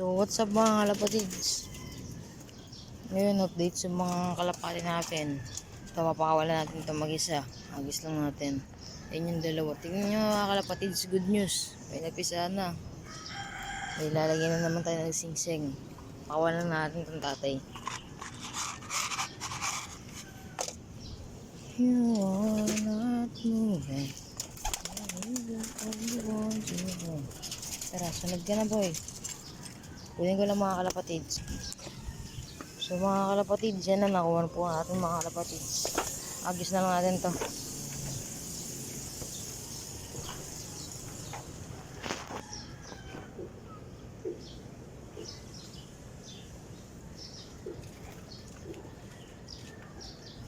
So what's up mga kalapatids? Ngayon update sa mga kalapati natin. Ito mapakawalan natin ito mag-isa. Agis lang natin. Yan yung dalawa. Tingnan nyo mga kalapatids, good news. May nagpisa na. May lalagyan na naman tayo ng singsing. Pakawalan natin itong tatay. You are not moving. Tara, sunod ka na boy. Kunin ko lang mga kalapatids. So mga kalapatids, yan na nakuha po ang ating mga kalapatids. Agis na lang natin to.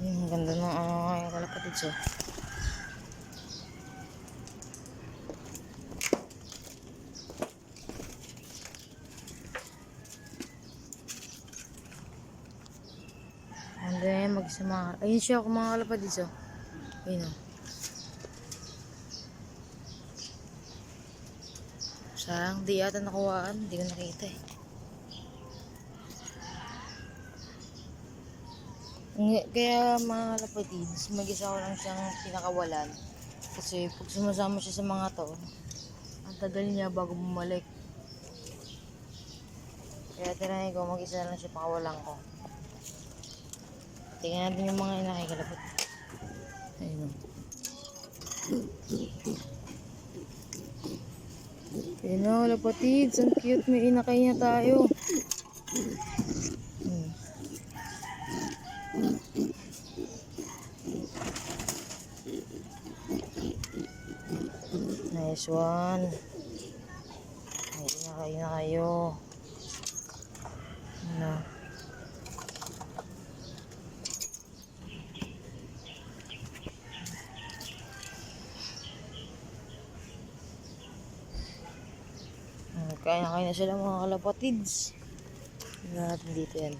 Ang ganda ng yung kalapatids oh. And then magsama. Ayun siya ako mga kalapatids oh. Ayun oh. Sayang di yata nakuhaan. Hindi ko nakita eh. Kaya mga kalapatids, mag-isa ko lang siyang pinakawalan. Kasi pag sumasama siya sa mga to, ang tagal niya bago bumalik. Kaya tinahin ko, mag-isa lang siya pakawalan ko. Tingnan natin yung mga inakay kalapatids. Ayun o. Ayun o kalapatids, ang cute, may inakay niya tayo. Nice one. Ay, na kayo. Ano? Kaya na sila mga kalapatids. Tingnan natin dito yan.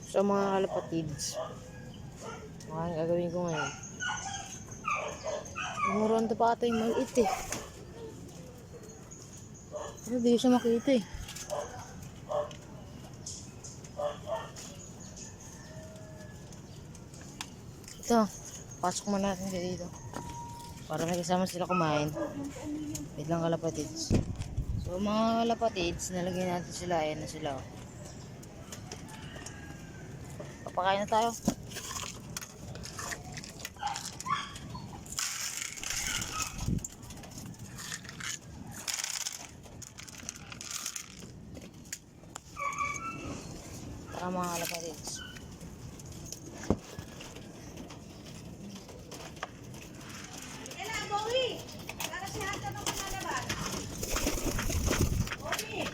So mga kalapatids, ang gagawin ko ngayon, umuron ito pa ito yung maliit eh. Pero di siya makita eh. Ito, pasok muna natin dito para may kasama sila kumain. Wait lang kalapatids. So mga kalapatids, nalagyan natin sila. Ayan na sila oh. Papakain na tayo. Tara mga kalapatids. Kailan, Bowie? Para siya ka nung pinalabas. Bowie!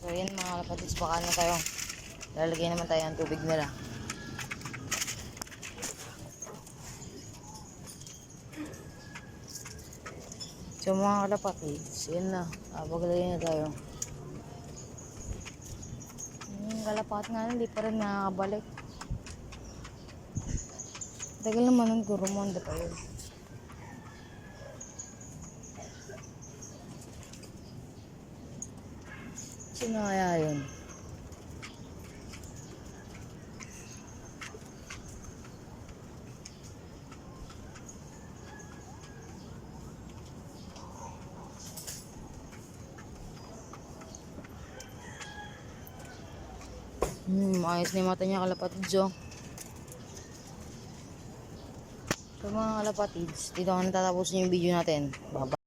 So yan mga kalapatids, baka na tayo. Lalagay naman tayo ng tubig nila. So mga kalapatids, yan na. Paglagay na tayo. Yung kalapat nga hindi pa rin nakakabalik. Tagal naman ng gurumonda pa yun. Sino kaya yun? Ayos na yung mata niya kalapatids oh. So mga kalapatids, dito ka natatapusin yung video natin. Bye-bye.